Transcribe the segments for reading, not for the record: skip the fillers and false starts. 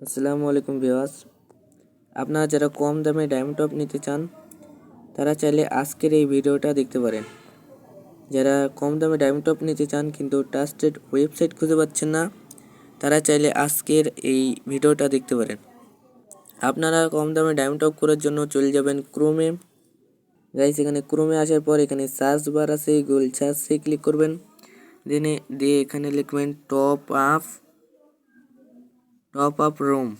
আসসালামু আলাইকুম ভিউয়ার্স, আপনারা যারা কম দামে ডায়মন্ড টপ নিতে চান তারা চাইলে আজকের এই ভিডিওটা দেখতে পারেন। যারা কম দামে ডায়মন্ড টপ নিতে চান কিন্তু ট্রাস্টেড ওয়েবসাইট খুঁজে পাচ্ছেন না, তারা চাইলে আজকের এই ভিডিওটা দেখতে পারেন। আপনারা কম দামে ডায়মন্ড টপ করার জন্য চলে যাবেন ক্রোমে। গাইস, এখানে ক্রোমে আসার পর এখানে সার্চ বার আছে, গুগল সার্চে ক্লিক করবেন। দিয়ে এখানে লিখবেন টপ আপ room.com।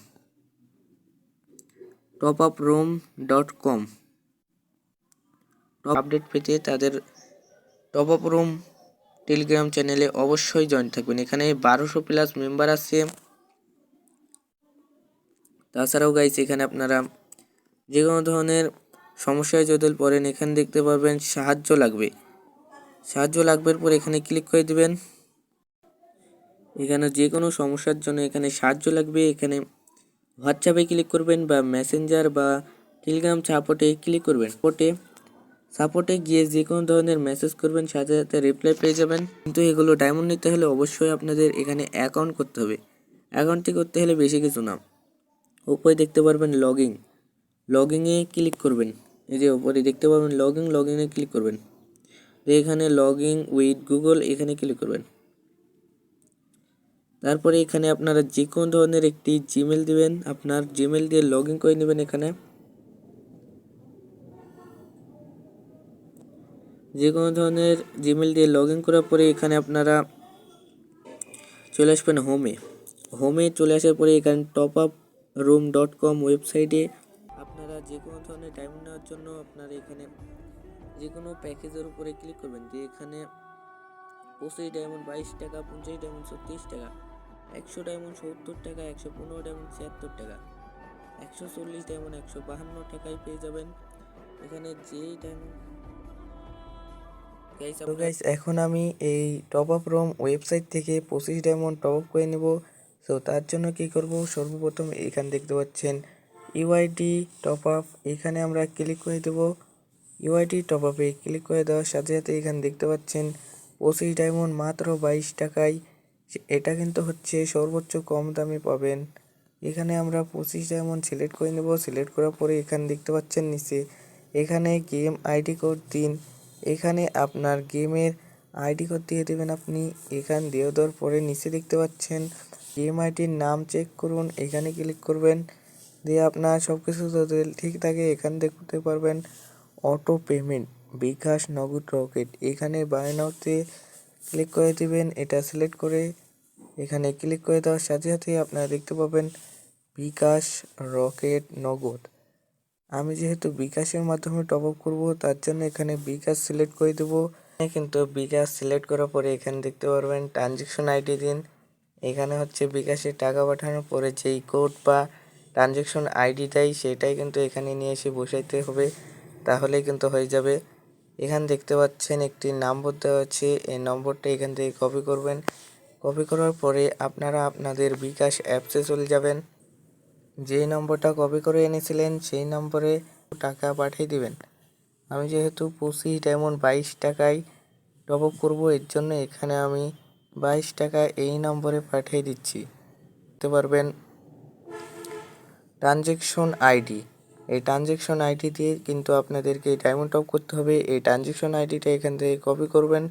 আপডেট পেতে তাদের টপ আপ রুম টেলিগ্রাম চ্যানেলে অবশ্যই জয়েন থাকবেন। এখানে 1200+ মেম্বার আছে। তাছাড়াও গাইস, এখানে আপনারা যে কোনো ধরনের সমস্যায় যদি পড়েন এখানে দেখতে পারবেন সাহায্য লাগবে পর এখানে ক্লিক করে দিবেন। এখানে যে কোনো সমস্যার জন্য এখানে সাহায্য লাগবে, এখানে হোয়াটসঅ্যাপে ক্লিক করবেন বা মেসেঞ্জার বা টেলিগ্রাম সাপোর্টে ক্লিক করবেন। সাপোর্টে গিয়ে যে কোনো ধরনের মেসেজ করবেন, সাথে সাথে রিপ্লাই পেয়ে যাবেন। কিন্তু এগুলো ডায়মন্ড নিতে হলে অবশ্যই আপনাদের এখানে অ্যাকাউন্ট করতে হবে। অ্যাকাউন্টটি করতে হলে বেশি কিছু না, উপরে দেখতে পারবেন লগইনে ক্লিক করবেন। এই যে উপরে দেখতে পাবেন লগইনে ক্লিক করবেন। এখানে লগ ইন উইথ গুগল এখানে ক্লিক করবেন। তারপরে এখানে আপনারা যে কোনো ধরনের একটি জিমেল দিবেন, আপনার জিমেল দিয়ে লগ ইন করে নেবেন। এখানে যে কোনো ধরনের জিমেল দিয়ে লগ ইন করার পরে এখানে আপনারা চলে আসবেন হোমে চলে আসার পরে এখানে topuproom.com ওয়েবসাইটে আপনারা যে কোনো ধরনের ডায়মন্ড নেওয়ার জন্য আপনারা এখানে যে কোনো প্যাকেজের উপরে ক্লিক করবেন। দিয়ে এখানে 25 ডায়মন্ড 22 টাকা, 50 ডায়মন্ড 36 টাকা, 100 ডায়মন্ড 70 টাকা, 115 ডায়মন্ড 76 টাকা, 140 ডায়মন্ড 152 টাকায় পেয়ে যাবেন। এখানে যেই ডায়মন্ড গাইস, এখন আমি এই টপ আপ রুম ওয়েবসাইট থেকে 25 ডায়মন্ড টপ আপ করে নেব। সো তার জন্য কি করব, সর্বপ্রথম এখানে দেখতে পাচ্ছেন ইউআইডি টপ আপ, এখানে আমরা ক্লিক করে দেব। ইউআইডি টপ আপে ক্লিক করে দেওয়ার সাথে সাথে এখানে দেখতে পাচ্ছেন 25 ডায়মন্ড মাত্র 22 টাকায়। এটা কিন্তু হচ্ছে সর্বোচ্চ কম দামে পাবেন। এখানে আমরা 25 ডায়মন্ড সিলেক্ট করে নেব। সিলেক্ট করার পরে এখানে দেখতে পাচ্ছেন নিচে এখানে গেম আইডি কোড দিন। এখানে আপনার গেমের আইডি কোড দিয়ে দেবেন আপনি। এখান দিয়ে দেওয়ার পরে নিচে দেখতে পাচ্ছেন গেম আইডির নাম চেক করুন, এখানে ক্লিক করবেন। দিয়ে আপনার সব কিছু যদি ঠিক থাকে এখান দেখতে পারবেন অটো পেমেন্ট বিকাশ নগদ রকেট, এখানে বাই নাওতে ক্লিক করে দিবেন। এটা সিলেক্ট করে এখানে ক্লিক করে দেওয়ার সাথে সাথে আপনারা দেখতে পাবেন বিকাশ রকেট নগদ। আমি যেহেতু বিকাশের মাধ্যমে টপ আপ করবো তার জন্য এখানে বিকাশ সিলেক্ট করে দেবো। কিন্তু বিকাশ সিলেক্ট করার পরে এখানে দেখতে পারবেন ট্রানজ্যাকশন আইডি দিন। এখানে হচ্ছে বিকাশে টাকা পাঠানোর পরে যেই কোড বা ট্রানজ্যাকশন আইডি দেয় সেটাই কিন্তু এখানে নিয়ে এসে বসাইতে হবে, তাহলেই কিন্তু হয়ে যাবে। এখানে দেখতে পাচ্ছেন একটি নম্বর দেওয়া আছে, এই নম্বরটা এখান থেকে কপি করবেন। কপি করার পরে আপনারা আপনাদের বিকাশ অ্যাপসে চলে যাবেন। যেই নম্বরটা কপি করে এনেছিলেন সেই নম্বরে টাকা পাঠিয়ে দিবেন। আমি যেহেতু 25 ডায়মন্ড 22 টাকায় টপ আপ করবো, এর জন্য এখানে আমি 22 টাকা এই নম্বরে পাঠিয়ে দিচ্ছি। দেখতে পারবেন ট্রানজ্যাকশন আইডি, এই ট্রানজ্যাকশন আইডি দিয়ে কিন্তু আপনাদেরকে ডায়মন্ড টপ করতে হবে। এই ট্রানজ্যাকশন আইডিটা এখান থেকে কপি করবেন।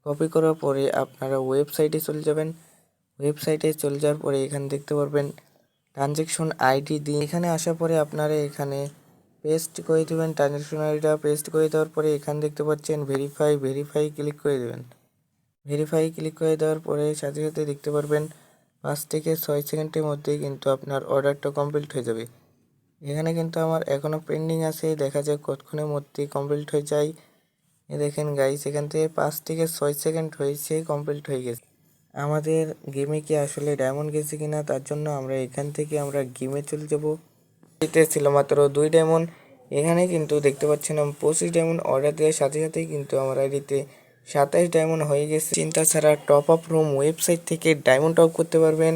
কপি করার পরে আপনারা ওয়েবসাইটে চলে যাবেন। ওয়েবসাইটে চলে যাওয়ার পরে এখানে দেখতে পারবেন ট্রানজ্যাকশন আইডি দিয়ে এখানে আসার পরে আপনারা এখানে পেস্ট করে দেবেন। ট্রানজ্যাকশন আইডিটা পেস্ট করে দেওয়ার পরে এখানে দেখতে পাচ্ছেন ভেরিফাই ক্লিক করে দেবেন। ভেরিফাই ক্লিক করে দেওয়ার পরে সাথে সাথে দেখতে পারবেন 5 থেকে 6 সেকেন্ডের মধ্যেই কিন্তু আপনার অর্ডারটা কমপ্লিট হয়ে যাবে। এখানে কিন্তু আমার এখনও পেন্ডিং আছে, দেখা যাক কতক্ষণের মধ্যেই কমপ্লিট হয়ে যায়। দেখেন গাইস, এখান থেকে 5 থেকে 6 সেকেন্ড হয়েছে, কমপ্লিট হয়ে গেছে। আমাদের গেমে কি আসলে ডায়মন্ড গেছে কিনা তার জন্য আমরা এখান থেকে আমরা গেমে চলে যাব। এতে ছিল মাত্র 2 ডায়মন্ড, এখানে কিন্তু দেখতে পাচ্ছেন আমি 25 ডায়মন্ড অর্ডার দেওয়ার সাথে সাথেই কিন্তু আমার আইডিতে 27 ডায়মন্ড হয়ে গেছে। চিন্তা ছাড়া টপ আপ রুম ওয়েবসাইট থেকে ডায়মন্ড টপ করতে পারবেন।